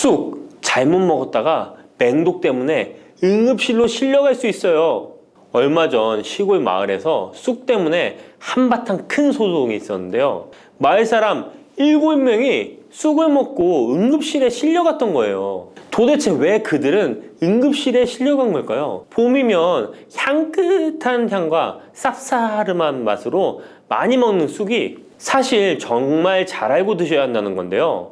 쑥 잘못 먹었다가 맹독 때문에 응급실로 실려갈 수 있어요. 얼마 전 시골 마을에서 쑥 때문에 한바탕 큰 소동이 있었는데요. 마을 사람 7명이 쑥을 먹고 응급실에 실려갔던 거예요. 도대체 왜 그들은 응급실에 실려간 걸까요? 봄이면 향긋한 향과 쌉싸름한 맛으로 많이 먹는 쑥이 사실 정말 잘 알고 드셔야 한다는 건데요.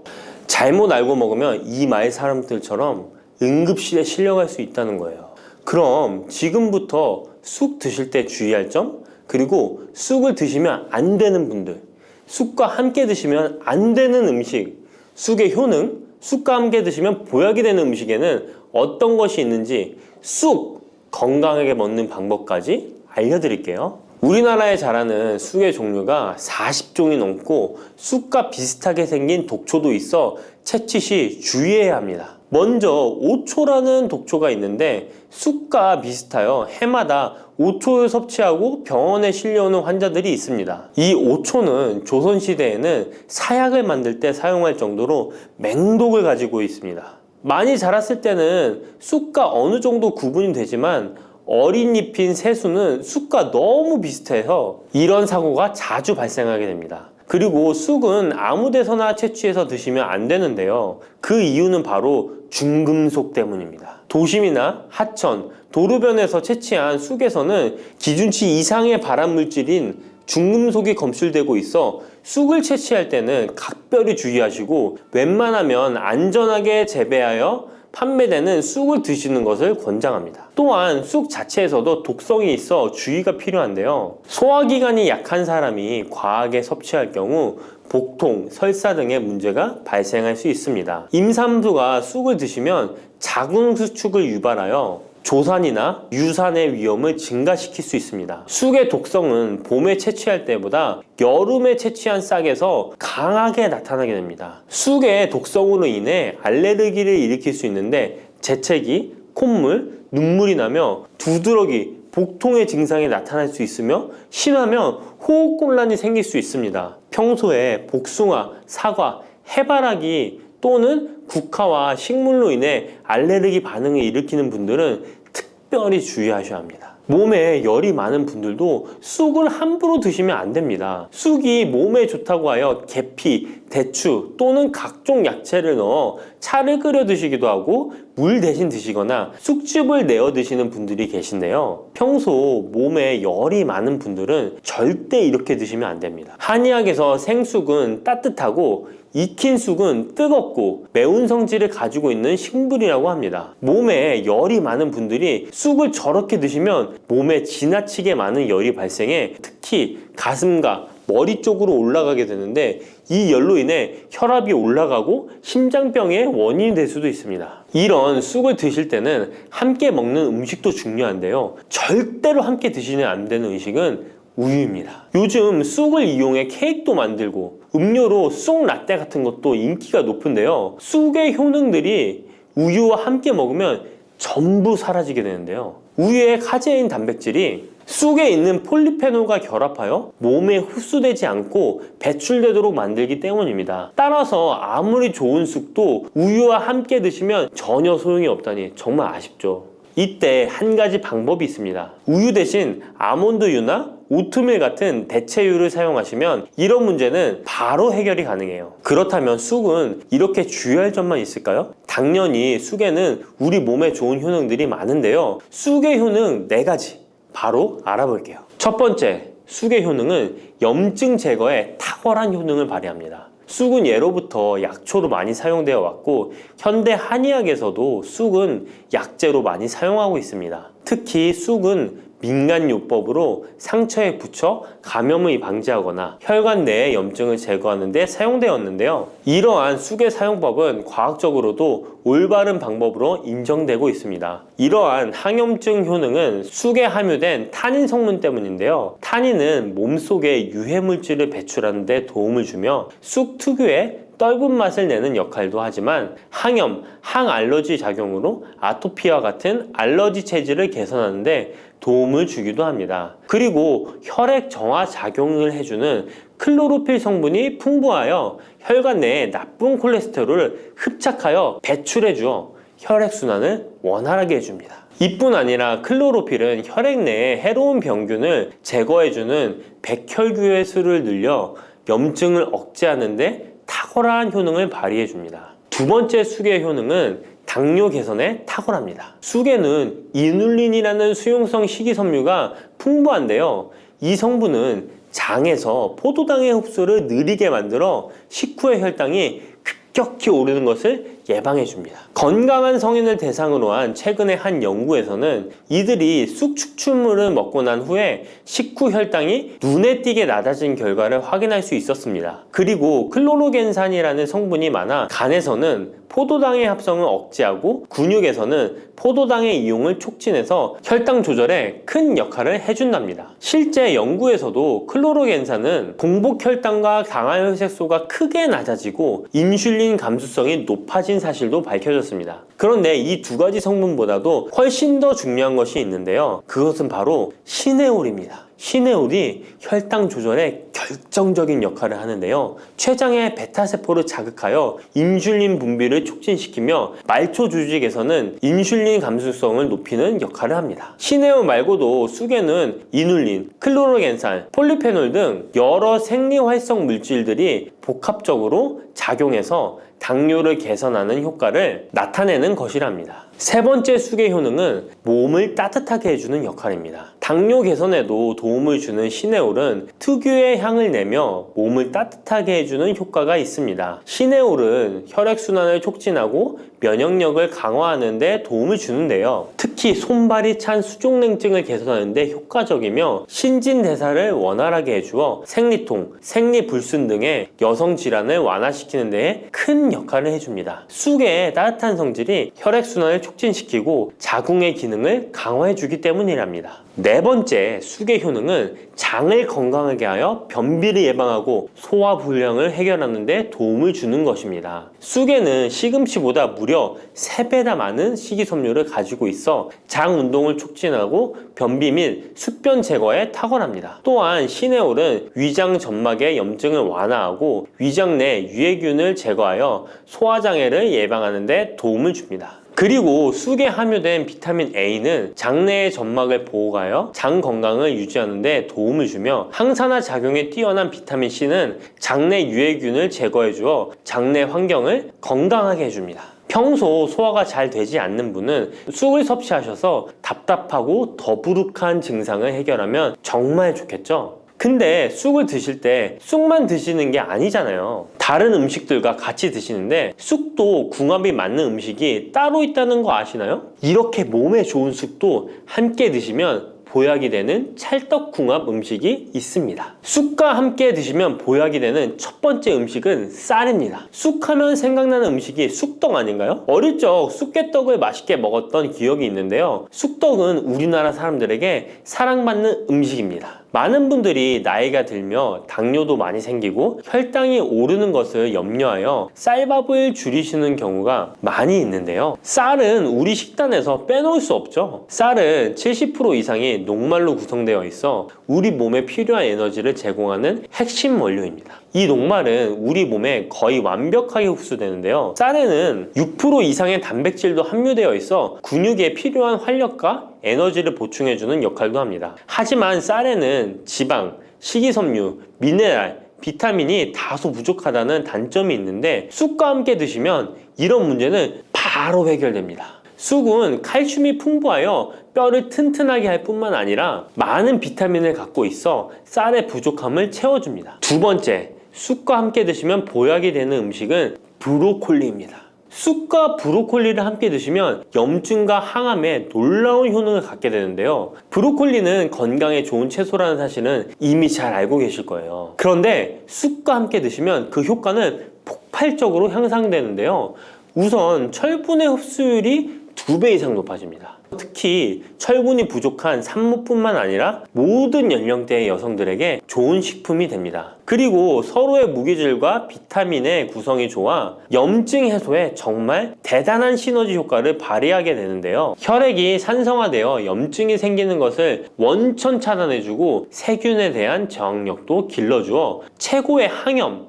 잘못 알고 먹으면 이 마을 사람들처럼 응급실에 실려갈 수 있다는 거예요. 그럼 지금부터 쑥 드실 때 주의할 점, 그리고 쑥을 드시면 안 되는 분들, 쑥과 함께 드시면 안 되는 음식, 쑥의 효능, 쑥과 함께 드시면 보약이 되는 음식에는 어떤 것이 있는지 쑥 건강하게 먹는 방법까지 알려드릴게요. 우리나라에 자라는 쑥의 종류가 40종이 넘고 쑥과 비슷하게 생긴 독초도 있어 채취 시 주의해야 합니다. 먼저 오초라는 독초가 있는데 쑥과 비슷하여 해마다 오초를 섭취하고 병원에 실려오는 환자들이 있습니다. 이 오초는 조선시대에는 사약을 만들 때 사용할 정도로 맹독을 가지고 있습니다. 많이 자랐을 때는 쑥과 어느 정도 구분이 되지만 어린 잎인 새수는 쑥과 너무 비슷해서 이런 사고가 자주 발생하게 됩니다. 그리고 쑥은 아무 데서나 채취해서 드시면 안 되는데요. 그 이유는 바로 중금속 때문입니다. 도심이나 하천, 도로변에서 채취한 쑥에서는 기준치 이상의 발암물질인 중금속이 검출되고 있어 쑥을 채취할 때는 각별히 주의하시고 웬만하면 안전하게 재배하여 판매되는 쑥을 드시는 것을 권장합니다. 또한 쑥 자체에서도 독성이 있어 주의가 필요한데요. 소화기관이 약한 사람이 과하게 섭취할 경우 복통, 설사 등의 문제가 발생할 수 있습니다. 임산부가 쑥을 드시면 자궁수축을 유발하여 조산이나 유산의 위험을 증가시킬 수 있습니다. 쑥의 독성은 봄에 채취할 때보다 여름에 채취한 싹에서 강하게 나타나게 됩니다. 쑥의 독성으로 인해 알레르기를 일으킬 수 있는데 재채기, 콧물, 눈물이 나며 두드러기, 복통의 증상이 나타날 수 있으며 심하면 호흡곤란이 생길 수 있습니다. 평소에 복숭아, 사과, 해바라기 또는 국화와 식물로 인해 알레르기 반응을 일으키는 분들은 특별히 주의하셔야 합니다. 몸에 열이 많은 분들도 쑥을 함부로 드시면 안 됩니다. 쑥이 몸에 좋다고 하여 계피, 대추 또는 각종 야채를 넣어 차를 끓여 드시기도 하고 물 대신 드시거나 쑥즙을 내어 드시는 분들이 계신데요. 평소 몸에 열이 많은 분들은 절대 이렇게 드시면 안 됩니다. 한의학에서 생쑥은 따뜻하고 익힌 쑥은 뜨겁고 매운 성질을 가지고 있는 식물이라고 합니다. 몸에 열이 많은 분들이 쑥을 저렇게 드시면 몸에 지나치게 많은 열이 발생해 특히 가슴과 머리 쪽으로 올라가게 되는데 이 열로 인해 혈압이 올라가고 심장병의 원인이 될 수도 있습니다. 이런 쑥을 드실 때는 함께 먹는 음식도 중요한데요. 절대로 함께 드시면 안 되는 음식은 우유입니다. 요즘 쑥을 이용해 케이크도 만들고 음료로 쑥 라떼 같은 것도 인기가 높은데요. 쑥의 효능들이 우유와 함께 먹으면 전부 사라지게 되는데요. 우유의 카제인 단백질이 쑥에 있는 폴리페놀과 결합하여 몸에 흡수되지 않고 배출되도록 만들기 때문입니다. 따라서 아무리 좋은 쑥도 우유와 함께 드시면 전혀 소용이 없다니 정말 아쉽죠. 이때 한 가지 방법이 있습니다. 우유 대신 아몬드유나 오트밀 같은 대체유를 사용하시면 이런 문제는 바로 해결이 가능해요. 그렇다면 쑥은 이렇게 주의할 점만 있을까요? 당연히 쑥에는 우리 몸에 좋은 효능들이 많은데요. 쑥의 효능 4가지 바로 알아볼게요. 첫 번째, 쑥의 효능은 염증 제거에 탁월한 효능을 발휘합니다. 쑥은 예로부터 약초로 많이 사용되어 왔고 현대 한의학에서도 쑥은 약재로 많이 사용하고 있습니다. 특히 쑥은 민간요법으로 상처에 붙여 감염을 방지하거나 혈관 내의 염증을 제거하는 데 사용되었는데요. 이러한 쑥의 사용법은 과학적으로도 올바른 방법으로 인정되고 있습니다. 이러한 항염증 효능은 쑥에 함유된 타닌 성분 때문인데요. 타닌은 몸속에 유해물질을 배출하는 데 도움을 주며 쑥 특유의 떫은 맛을 내는 역할도 하지만 항염, 항알러지 작용으로 아토피와 같은 알러지 체질을 개선하는 데 도움을 주기도 합니다. 그리고 혈액 정화 작용을 해주는 클로로필 성분이 풍부하여 혈관 내에 나쁜 콜레스테롤을 흡착하여 배출해 주어 혈액순환을 원활하게 해줍니다. 이뿐 아니라 클로로필은 혈액 내에 해로운 병균을 제거해주는 백혈구의 수를 늘려 염증을 억제하는 데 탁월한 효능을 발휘해 줍니다. 두 번째 쑥의 효능은 당뇨 개선에 탁월합니다. 쑥에는 이눌린이라는 수용성 식이섬유가 풍부한데요. 이 성분은 장에서 포도당의 흡수를 느리게 만들어 식후의 혈당이 급격히 오르는 것을 예방해 줍니다. 건강한 성인을 대상으로 한 최근의 한 연구에서는 이들이 쑥 추출물을 먹고 난 후에 식후 혈당이 눈에 띄게 낮아진 결과를 확인할 수 있었습니다. 그리고 클로로겐산이라는 성분이 많아 간에서는 포도당의 합성을 억제하고 근육에서는 포도당의 이용을 촉진해서 혈당 조절에 큰 역할을 해준답니다. 실제 연구에서도 클로로겐산은 공복 혈당과 당화혈색소가 크게 낮아지고 인슐린 감수성이 높아진 사실도 밝혀졌습니다. 그런데 이 두 가지 성분보다도 훨씬 더 중요한 것이 있는데요. 그것은 바로 시네올입니다. 시네올이 혈당 조절에 결정적인 역할을 하는데요. 췌장의 베타세포를 자극하여 인슐린 분비를 촉진시키며 말초 조직에서는 인슐린 감수성을 높이는 역할을 합니다. 시네올 말고도 쑥에는 이눌린, 클로로겐산, 폴리페놀 등 여러 생리활성 물질들이 복합적으로 작용해서 당뇨를 개선하는 효과를 나타내는 것이랍니다. 세 번째 쑥의 효능은 몸을 따뜻하게 해주는 역할입니다. 당뇨 개선에도 도움을 주는 시네올은 특유의 향을 내며 몸을 따뜻하게 해주는 효과가 있습니다. 시네올은 혈액순환을 촉진하고 면역력을 강화하는 데 도움을 주는데요. 특히 손발이 찬 수족냉증을 개선하는 데 효과적이며 신진대사를 원활하게 해주어 생리통, 생리불순 등의 여성 질환을 완화시키는 데에 큰 역할을 해줍니다. 쑥의 따뜻한 성질이 혈액순환을 촉진시키고 자궁의 기능을 강화해주기 때문이랍니다. 네 번째 쑥의 효능은 장을 건강하게 하여 변비를 예방하고 소화불량을 해결하는 데 도움을 주는 것입니다. 쑥에는 시금치보다 무려 3배나 많은 식이섬유를 가지고 있어 장 운동을 촉진하고 변비 및宿변 제거에 탁월합니다. 또한 시네올은 위장 점막의 염증을 완화하고 위장 내 유해균을 제거하여 소화장애를 예방하는 데 도움을 줍니다. 그리고 쑥에 함유된 비타민 A는 장내의 점막을 보호하여 장 건강을 유지하는 데 도움을 주며 항산화 작용에 뛰어난 비타민 C는 장내 유해균을 제거해 주어 장내 환경을 건강하게 해줍니다. 평소 소화가 잘 되지 않는 분은 쑥을 섭취하셔서 답답하고 더부룩한 증상을 해결하면 정말 좋겠죠? 근데 쑥을 드실 때 쑥만 드시는 게 아니잖아요. 다른 음식들과 같이 드시는데 쑥도 궁합이 맞는 음식이 따로 있다는 거 아시나요? 이렇게 몸에 좋은 쑥도 함께 드시면 보약이 되는 찰떡궁합 음식이 있습니다. 쑥과 함께 드시면 보약이 되는 첫 번째 음식은 쌀입니다. 쑥하면 생각나는 음식이 쑥떡 아닌가요? 어릴 적 쑥개떡을 맛있게 먹었던 기억이 있는데요. 쑥떡은 우리나라 사람들에게 사랑받는 음식입니다. 많은 분들이 나이가 들며 당뇨도 많이 생기고 혈당이 오르는 것을 염려하여 쌀밥을 줄이시는 경우가 많이 있는데요. 쌀은 우리 식단에서 빼놓을 수 없죠. 쌀은 70% 이상이 녹말로 구성되어 있어 우리 몸에 필요한 에너지를 제공하는 핵심 원료입니다. 이 녹말은 우리 몸에 거의 완벽하게 흡수되는데요. 쌀에는 6% 이상의 단백질도 함유되어 있어 근육에 필요한 활력과 에너지를 보충해주는 역할도 합니다. 하지만 쌀에는 지방, 식이섬유, 미네랄, 비타민이 다소 부족하다는 단점이 있는데 쑥과 함께 드시면 이런 문제는 바로 해결됩니다. 쑥은 칼슘이 풍부하여 뼈를 튼튼하게 할 뿐만 아니라 많은 비타민을 갖고 있어 쌀의 부족함을 채워줍니다. 두 번째, 쑥과 함께 드시면 보약이 되는 음식은 브로콜리입니다. 쑥과 브로콜리를 함께 드시면 염증과 항암에 놀라운 효능을 갖게 되는데요. 브로콜리는 건강에 좋은 채소라는 사실은 이미 잘 알고 계실 거예요. 그런데 쑥과 함께 드시면 그 효과는 폭발적으로 향상되는데요. 우선 철분의 흡수율이 2배 이상 높아집니다. 특히 철분이 부족한 산모뿐만 아니라 모든 연령대의 여성들에게 좋은 식품이 됩니다. 그리고 서로의 무기질과 비타민의 구성이 좋아 염증 해소에 정말 대단한 시너지 효과를 발휘하게 되는데요. 혈액이 산성화되어 염증이 생기는 것을 원천 차단해주고 세균에 대한 저항력도 길러주어 최고의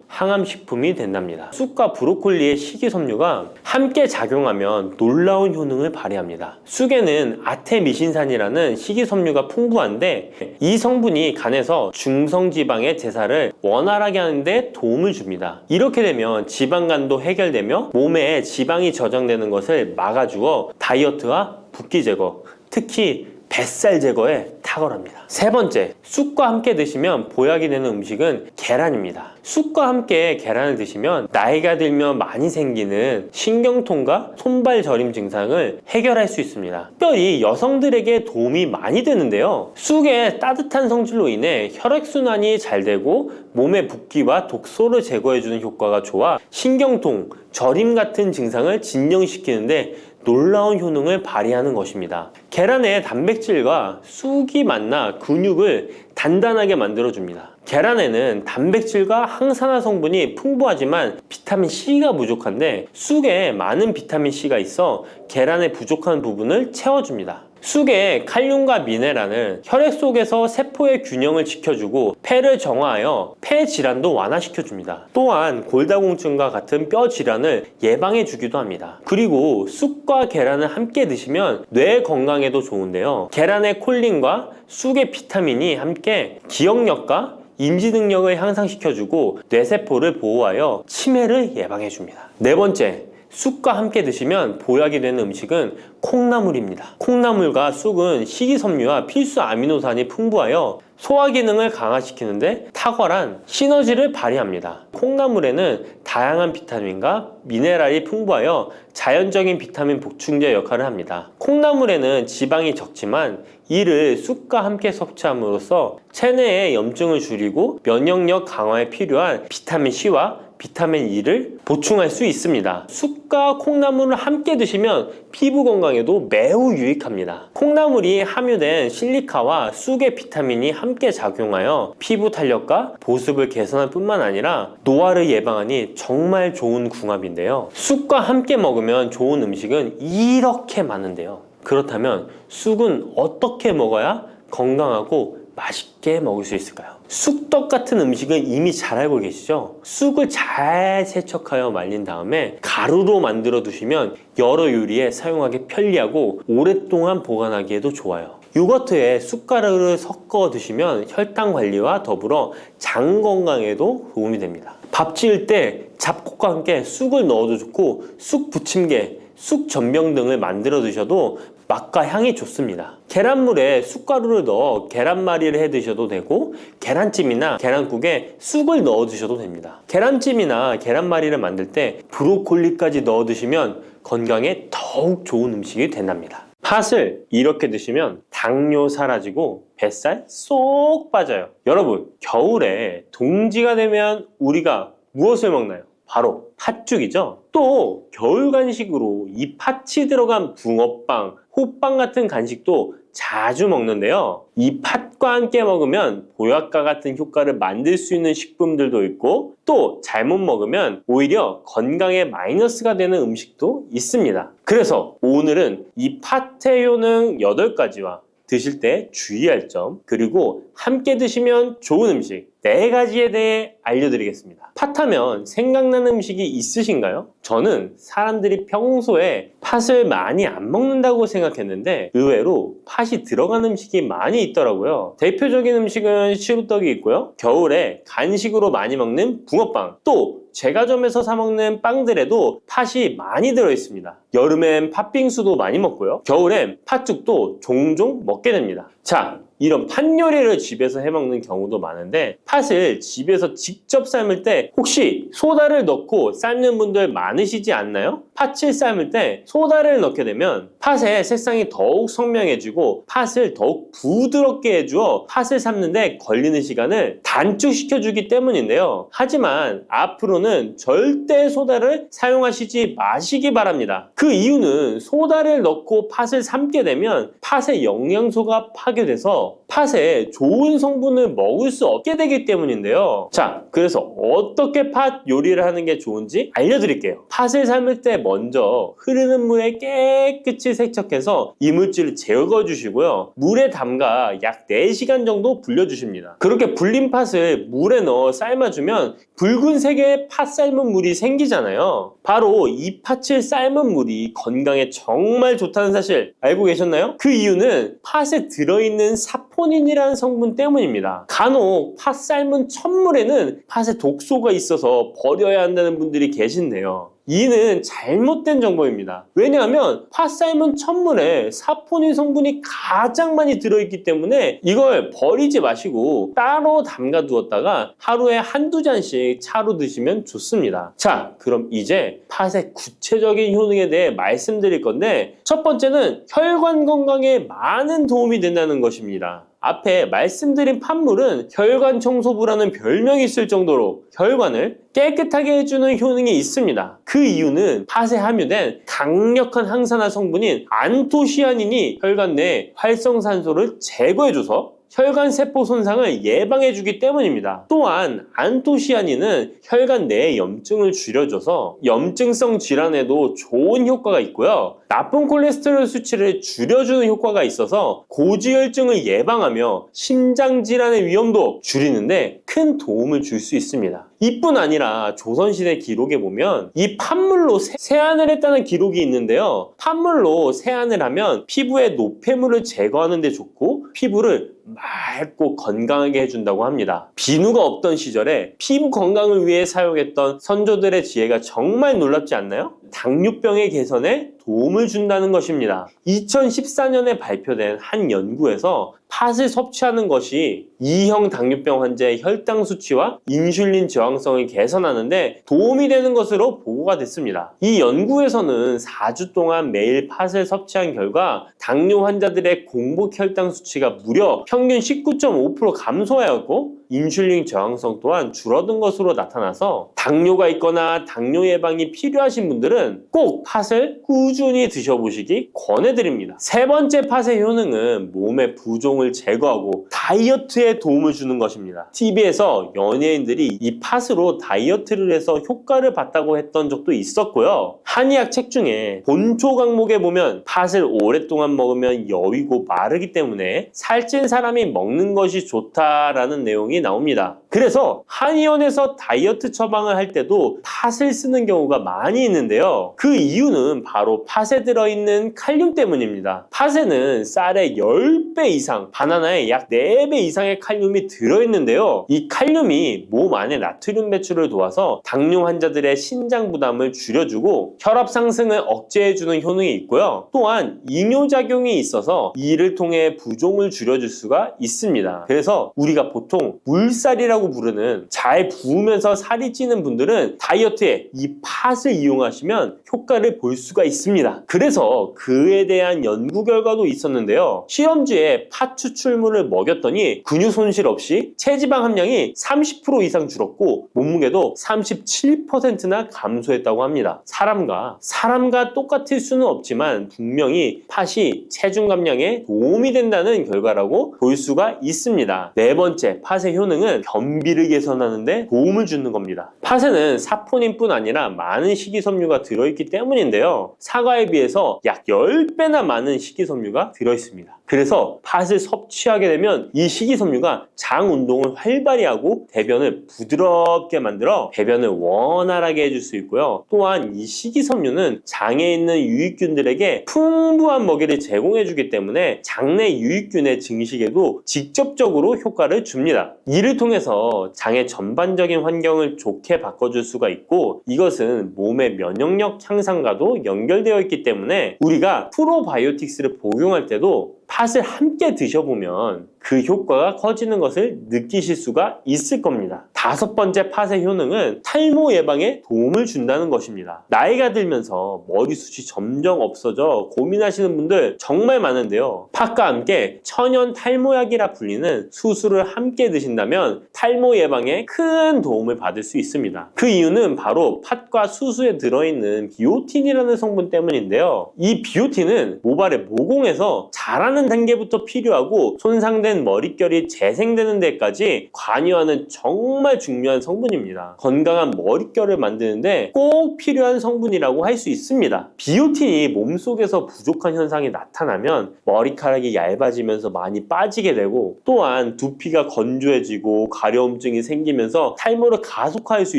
항암식품이 된답니다. 쑥과 브로콜리의 식이섬유가 함께 작용하면 놀라운 효능을 발휘합니다. 쑥에는 아테미신산이라는 식이섬유가 풍부한데 이 성분이 간에서 중성지방의 대사를 원활하게 하는데 도움을 줍니다. 이렇게 되면 지방간도 해결되며 몸에 지방이 저장되는 것을 막아주어 다이어트와 붓기 제거, 특히 뱃살 제거에 탁월합니다. 세 번째, 쑥과 함께 드시면 보약이 되는 음식은 계란입니다. 쑥과 함께 계란을 드시면 나이가 들면 많이 생기는 신경통과 손발 저림 증상을 해결할 수 있습니다. 특별히 여성들에게 도움이 많이 되는데요. 쑥의 따뜻한 성질로 인해 혈액순환이 잘 되고 몸의 붓기와 독소를 제거해주는 효과가 좋아 신경통, 저림 같은 증상을 진정시키는데 놀라운 효능을 발휘하는 것입니다. 계란의 단백질과 쑥이 만나 근육을 단단하게 만들어줍니다. 계란에는 단백질과 항산화 성분이 풍부하지만 비타민C가 부족한데 쑥에 많은 비타민C가 있어 계란의 부족한 부분을 채워줍니다. 쑥의 칼륨과 미네랄은 혈액 속에서 세포의 균형을 지켜주고 폐를 정화하여 폐 질환도 완화시켜줍니다. 또한 골다공증과 같은 뼈 질환을 예방해주기도 합니다. 그리고 쑥과 계란을 함께 드시면 뇌 건강에도 좋은데요. 계란의 콜린과 쑥의 비타민이 함께 기억력과 인지 능력을 향상시켜주고 뇌세포를 보호하여 치매를 예방해줍니다. 네 번째, 쑥과 함께 드시면 보약이 되는 음식은 콩나물입니다. 콩나물과 쑥은 식이섬유와 필수 아미노산이 풍부하여 소화 기능을 강화시키는데 탁월한 시너지를 발휘합니다. 콩나물에는 다양한 비타민과 미네랄이 풍부하여 자연적인 비타민 보충제 역할을 합니다. 콩나물에는 지방이 적지만 이를 쑥과 함께 섭취함으로써 체내의 염증을 줄이고 면역력 강화에 필요한 비타민C와 비타민 E를 보충할 수 있습니다. 쑥과 콩나물을 함께 드시면 피부 건강에도 매우 유익합니다. 콩나물이 함유된 실리카와 쑥의 비타민이 함께 작용하여 피부 탄력과 보습을 개선할 뿐만 아니라 노화를 예방하니 정말 좋은 궁합인데요. 쑥과 함께 먹으면 좋은 음식은 이렇게 많은데요. 그렇다면 쑥은 어떻게 먹어야 건강하고 맛있게 먹을 수 있을까요? 쑥떡 같은 음식은 이미 잘 알고 계시죠? 쑥을 잘 세척하여 말린 다음에 가루로 만들어 두시면 여러 요리에 사용하기 편리하고 오랫동안 보관하기에도 좋아요. 요거트에 쑥가루를 섞어 드시면 혈당 관리와 더불어 장 건강에도 도움이 됩니다. 밥 지을 때 잡곡과 함께 쑥을 넣어도 좋고 쑥 부침개, 쑥 전병 등을 만들어 드셔도 맛과 향이 좋습니다. 계란물에 쑥가루를 넣어 계란말이를 해 드셔도 되고 계란찜이나 계란국에 쑥을 넣어 드셔도 됩니다. 계란찜이나 계란말이를 만들 때 브로콜리까지 넣어 드시면 건강에 더욱 좋은 음식이 된답니다. 팥을 이렇게 드시면 당뇨 사라지고 뱃살 쏙 빠져요. 여러분, 겨울에 동지가 되면 우리가 무엇을 먹나요? 바로 팥죽이죠. 또 겨울 간식으로 이 팥이 들어간 붕어빵, 호빵 같은 간식도 자주 먹는데요. 이 팥과 함께 먹으면 보약과 같은 효과를 만들 수 있는 식품들도 있고 또 잘못 먹으면 오히려 건강에 마이너스가 되는 음식도 있습니다. 그래서 오늘은 이 팥의 효능 8가지와 드실 때 주의할 점, 그리고 함께 드시면 좋은 음식 4가지에 대해 알려드리겠습니다. 팥하면 생각나는 음식이 있으신가요? 저는 사람들이 평소에 팥을 많이 안 먹는다고 생각했는데 의외로 팥이 들어간 음식이 많이 있더라고요. 대표적인 음식은 시루떡이 있고요. 겨울에 간식으로 많이 먹는 붕어빵, 또 제과점에서 사 먹는 빵들에도 팥이 많이 들어있습니다. 여름엔 팥빙수도 많이 먹고요. 겨울엔 팥죽도 종종 먹게 됩니다. 자, 이런 팥 요리를 집에서 해먹는 경우도 많은데 팥을 집에서 직접 삶을 때 혹시 소다를 넣고 삶는 분들 많으시지 않나요? 팥을 삶을 때 소다를 넣게 되면 팥의 색상이 더욱 선명해지고 팥을 더욱 부드럽게 해주어 팥을 삶는데 걸리는 시간을 단축시켜주기 때문인데요. 하지만 앞으로는 절대 소다를 사용하시지 마시기 바랍니다. 그 이유는 소다를 넣고 팥을 삶게 되면 팥의 영양소가 파괴돼서 팥의 좋은 성분을 먹을 수 없게 되기 때문인데요. 자, 그래서 어떻게 팥 요리를 하는 게 좋은지 알려드릴게요. 팥을 삶을 때 먼저 흐르는 물에 깨끗이 세척해서 이물질을 제거해 주시고요. 물에 담가 약 4시간 정도 불려주십니다. 그렇게 불린 팥을 물에 넣어 삶아주면 붉은색의 팥 삶은 물이 생기잖아요. 바로 이 팥을 삶은 물이 건강에 정말 좋다는 사실 알고 계셨나요? 그 이유는 팥에 들어있는 사포닌이라는 성분 때문입니다. 간혹 팥 삶은 첫물에는 팥에 독소가 있어서 버려야 한다는 분들이 계신데요. 이는 잘못된 정보입니다. 왜냐하면 팥 삶은 첫물에 사포닌 성분이 가장 많이 들어있기 때문에 이걸 버리지 마시고 따로 담가 두었다가 하루에 한두 잔씩 차로 드시면 좋습니다. 자, 그럼 이제 팥의 구체적인 효능에 대해 말씀드릴 건데 첫 번째는 혈관 건강에 많은 도움이 된다는 것입니다. 앞에 말씀드린 팥물은 혈관 청소부라는 별명이 있을 정도로 혈관을 깨끗하게 해주는 효능이 있습니다. 그 이유는 팥에 함유된 강력한 항산화 성분인 안토시아닌이 혈관 내 활성산소를 제거해줘서 혈관 세포 손상을 예방해주기 때문입니다. 또한 안토시아닌은 혈관 내의 염증을 줄여줘서 염증성 질환에도 좋은 효과가 있고요. 나쁜 콜레스테롤 수치를 줄여주는 효과가 있어서 고지혈증을 예방하며 심장질환의 위험도 줄이는데 큰 도움을 줄 수 있습니다. 이뿐 아니라 조선시대 기록에 보면 이 팥물로 세안을 했다는 기록이 있는데요. 팥물로 세안을 하면 피부의 노폐물을 제거하는 데 좋고 피부를 맑고 건강하게 해준다고 합니다. 비누가 없던 시절에 피부 건강을 위해 사용했던 선조들의 지혜가 정말 놀랍지 않나요? 당뇨병의 개선에 도움을 준다는 것입니다. 2014년에 발표된 한 연구에서 팥을 섭취하는 것이 2형 당뇨병 환자의 혈당 수치와 인슐린 저항성을 개선하는데 도움이 되는 것으로 보고가 됐습니다. 이 연구에서는 4주 동안 매일 팥을 섭취한 결과 당뇨 환자들의 공복 혈당 수치가 무려 평균 19.5% 감소하였고 인슐린 저항성 또한 줄어든 것으로 나타나서 당뇨가 있거나 당뇨 예방이 필요하신 분들은 꼭 팥을 꾸준히 드셔보시기 권해드립니다. 세 번째 팥의 효능은 몸의 부종을 제거하고 다이어트에 도움을 주는 것입니다. TV에서 연예인들이 이 팥으로 다이어트를 해서 효과를 봤다고 했던 적도 있었고요. 한의학 책 중에 본초 강목에 보면 팥을 오랫동안 먹으면 여위고 마르기 때문에 살찐 사람이 먹는 것이 좋다라는 내용이 나옵니다. 그래서 한의원에서 다이어트 처방을 할 때도 팥을 쓰는 경우가 많이 있는데요. 그 이유는 바로 팥에 들어있는 칼륨 때문입니다. 팥에는 쌀의 10배 이상, 바나나에 약 4배 이상의 칼륨이 들어있는데요. 이 칼륨이 몸 안에 나트륨 배출을 도와서 당뇨 환자들의 신장 부담을 줄여주고 혈압 상승을 억제해주는 효능이 있고요. 또한 이뇨작용이 있어서 이를 통해 부종을 줄여줄 수가 있습니다. 그래서 우리가 보통 물살이라고 부르는 잘 부으면서 살이 찌는 분들은 다이어트에 이 팥을 이용하시면 효과를 볼 수가 있습니다. 그래서 그에 대한 연구 결과도 있었는데요. 실험주에 팥 추출물을 먹였더니 근육 손실 없이 체지방 함량이 30% 이상 줄었고 몸무게도 37%나 감소했다고 합니다. 사람과 똑같을 수는 없지만 분명히 팥이 체중 감량에 도움이 된다는 결과라고 볼 수가 있습니다. 네 번째, 팥의 효능은 변비를 개선하는 데 도움을 주는 겁니다. 팥에는 사포닌뿐 아니라 많은 식이섬유가 들어있기 때문인데요. 사과에 비해서 약 10배나 많은 식이섬유가 들어있습니다. 그래서 팥을 섭취하게 되면 이 식이섬유가 장 운동을 활발히 하고 대변을 부드럽게 만들어 배변을 원활하게 해줄 수 있고요. 또한 이 식이섬유는 장에 있는 유익균들에게 풍부한 먹이를 제공해주기 때문에 장내 유익균의 증식에도 직접적으로 효과를 줍니다. 이를 통해서 장의 전반적인 환경을 좋게 바꿔줄 수가 있고 이것은 몸의 면역력 향상과도 연결되어 있기 때문에 우리가 프로바이오틱스를 복용할 때도 팥을 함께 드셔보면 그 효과가 커지는 것을 느끼실 수가 있을 겁니다. 다섯 번째 팥의 효능은 탈모 예방에 도움을 준다는 것입니다. 나이가 들면서 머리숱이 점점 없어져 고민하시는 분들 정말 많은데요. 팥과 함께 천연 탈모약이라 불리는 수수를 함께 드신다면 탈모 예방에 큰 도움을 받을 수 있습니다. 그 이유는 바로 팥과 수수에 들어있는 비오틴이라는 성분 때문인데요. 이 비오틴은 모발의 모공에서 자라는 단계부터 필요하고 손상된 머릿결이 재생되는 데까지 관여하는 정말 중요한 성분입니다. 건강한 머릿결을 만드는데 꼭 필요한 성분이라고 할 수 있습니다. 비오틴이 몸속에서 부족한 현상이 나타나면 머리카락이 얇아지면서 많이 빠지게 되고, 또한 두피가 건조해지고 가려움증이 생기면서 탈모를 가속화할 수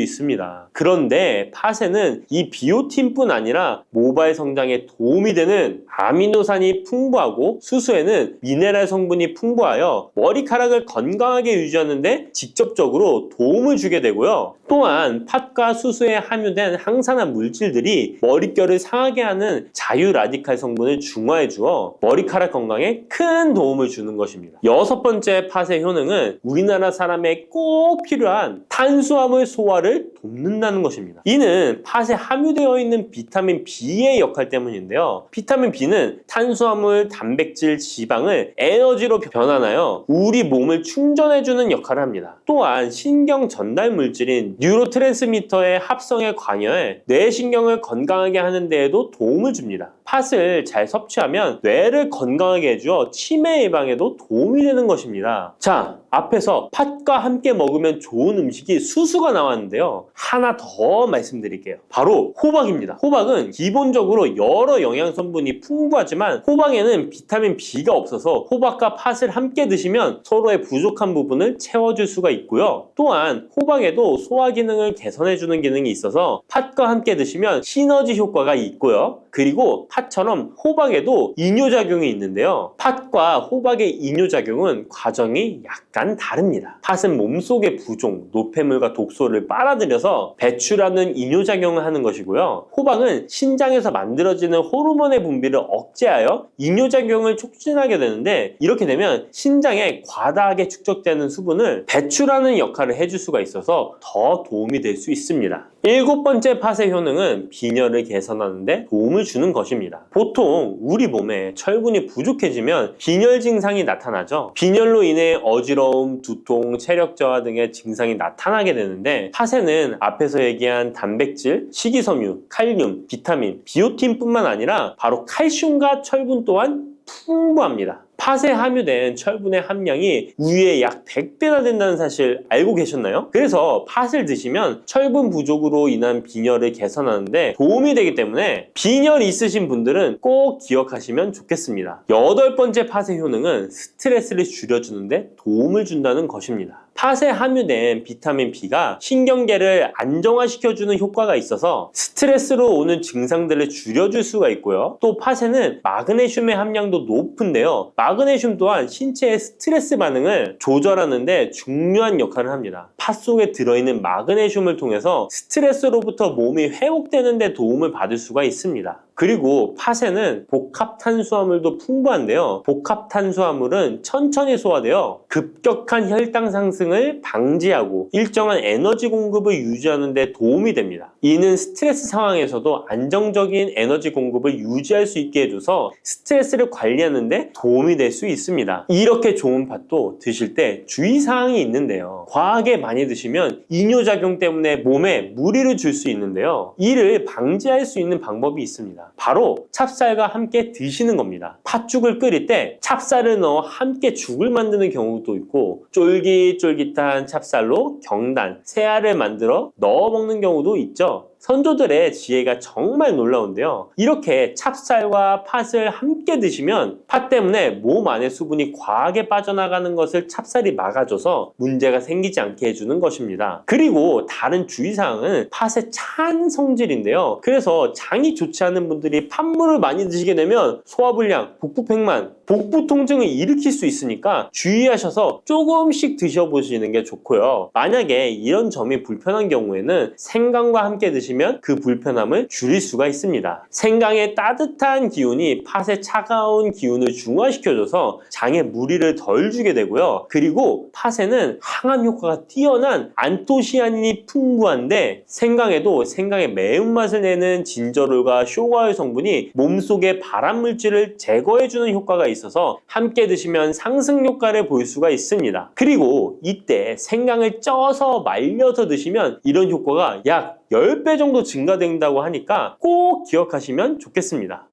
있습니다. 그런데 팥에는 이 비오틴뿐 아니라 모발 성장에 도움이 되는 아미노산이 풍부하고 수수에는 미네랄 성분이 풍부하여 머리카락을 건강하게 유지하는 데 직접적으로 도움을 주게 되고요. 또한 팥과 수수에 함유된 항산화 물질들이 머릿결을 상하게 하는 자유 라디칼 성분을 중화해 주어 머리카락 건강에 큰 도움을 주는 것입니다. 여섯 번째 팥의 효능은 우리나라 사람에 꼭 필요한 탄수화물 소화를 돕는다는 것입니다. 이는 팥에 함유되어 있는 비타민 B의 역할 때문인데요. 비타민 B는 탄수화물, 단백질, 지방을 에너지로 변환하여 우리 몸을 충전해주는 역할을 합니다. 또한 신경 전달 물질인 뉴로트랜스미터의 합성에 관여해 뇌신경을 건강하게 하는 데에도 도움을 줍니다. 팥을 잘 섭취하면 뇌를 건강하게 해주어 치매 예방에도 도움이 되는 것입니다. 자, 앞에서 팥과 함께 먹으면 좋은 음식이 수수가 나왔는데요. 하나 더 말씀드릴게요. 바로 호박입니다. 호박은 기본적으로 여러 영양 성분이 풍부하지만 호박에는 비타민 B가 없어서 호박과 팥을 함께 드시면 서로의 부족한 부분을 채워줄 수가 있고요. 또한 호박에도 소화 기능을 개선해주는 기능이 있어서 팥과 함께 드시면 시너지 효과가 있고요. 그리고 팥처럼 호박에도 이뇨작용이 있는데요. 팥과 호박의 이뇨작용은 과정이 약간 다릅니다. 팥은 몸속의 부종, 노폐물과 독소를 빨아들여서 배출하는 이뇨작용을 하는 것이고요. 호박은 신장에서 만들어지는 호르몬의 분비를 억제하여 이뇨작용을 촉진하게 되는데, 이렇게 되면 신장에 과다하게 축적되는 수분을 배출하는 역할을 해줄 수가 있어서 더 도움이 될 수 있습니다. 일곱 번째 팥의 효능은 빈혈을 개선하는 데 도움을 주는 것입니다. 보통 우리 몸에 철분이 부족해지면 빈혈 증상이 나타나죠. 빈혈로 인해 어지러움, 두통, 체력 저하 등의 증상이 나타나게 되는데, 팥에는 앞에서 얘기한 단백질, 식이섬유, 칼륨, 비타민, 비오틴뿐만 아니라 바로 칼슘과 철분 또한 풍부합니다. 팥에 함유된 철분의 함량이 우유의 약 100배나 된다는 사실 알고 계셨나요? 그래서 팥을 드시면 철분 부족으로 인한 빈혈을 개선하는데 도움이 되기 때문에 빈혈이 있으신 분들은 꼭 기억하시면 좋겠습니다. 여덟 번째 팥의 효능은 스트레스를 줄여주는데 도움을 준다는 것입니다. 팥에 함유된 비타민 B가 신경계를 안정화시켜주는 효과가 있어서 스트레스로 오는 증상들을 줄여줄 수가 있고요. 또 팥에는 마그네슘의 함량도 높은데요. 마그네슘 또한 신체의 스트레스 반응을 조절하는 데 중요한 역할을 합니다. 팥 속에 들어있는 마그네슘을 통해서 스트레스로부터 몸이 회복되는 데 도움을 받을 수가 있습니다. 그리고 팥에는 복합 탄수화물도 풍부한데요. 복합 탄수화물은 천천히 소화되어 급격한 혈당 상승을 방지하고 일정한 에너지 공급을 유지하는 데 도움이 됩니다. 이는 스트레스 상황에서도 안정적인 에너지 공급을 유지할 수 있게 해줘서 스트레스를 관리하는 데 도움이 될 수 있습니다. 이렇게 좋은 팥도 드실 때 주의사항이 있는데요. 과하게 많이 드시면 이뇨작용 때문에 몸에 무리를 줄 수 있는데요. 이를 방지할 수 있는 방법이 있습니다. 바로 찹쌀과 함께 드시는 겁니다. 팥죽을 끓일 때 찹쌀을 넣어 함께 죽을 만드는 경우도 있고, 쫄깃쫄깃한 찹쌀로 경단, 새알을 만들어 넣어 먹는 경우도 있죠. 선조들의 지혜가 정말 놀라운데요. 이렇게 찹쌀과 팥을 함께 드시면 팥 때문에 몸 안에 수분이 과하게 빠져나가는 것을 찹쌀이 막아줘서 문제가 생기지 않게 해주는 것입니다. 그리고 다른 주의사항은 팥의 찬 성질인데요. 그래서 장이 좋지 않은 분들이 팥물을 많이 드시게 되면 소화불량, 복부팽만, 복부 통증을 일으킬 수 있으니까 주의하셔서 조금씩 드셔보시는 게 좋고요. 만약에 이런 점이 불편한 경우에는 생강과 함께 드시면 그 불편함을 줄일 수가 있습니다. 생강의 따뜻한 기운이 팥의 차가운 기운을 중화시켜줘서 장에 무리를 덜 주게 되고요. 그리고 팥에는 항암 효과가 뛰어난 안토시아닌이 풍부한데 생강에도 생강의 매운맛을 내는 진저롤과 쇼가올 성분이 몸속의 발암 물질을 제거해주는 효과가 있어서 함께 드시면 상승 효과를 볼 수가 있습니다. 그리고 이때 생강을 쪄서 말려서 드시면 이런 효과가 약 10배 정도 증가된다고 하니까 꼭 기억하시면 좋겠습니다.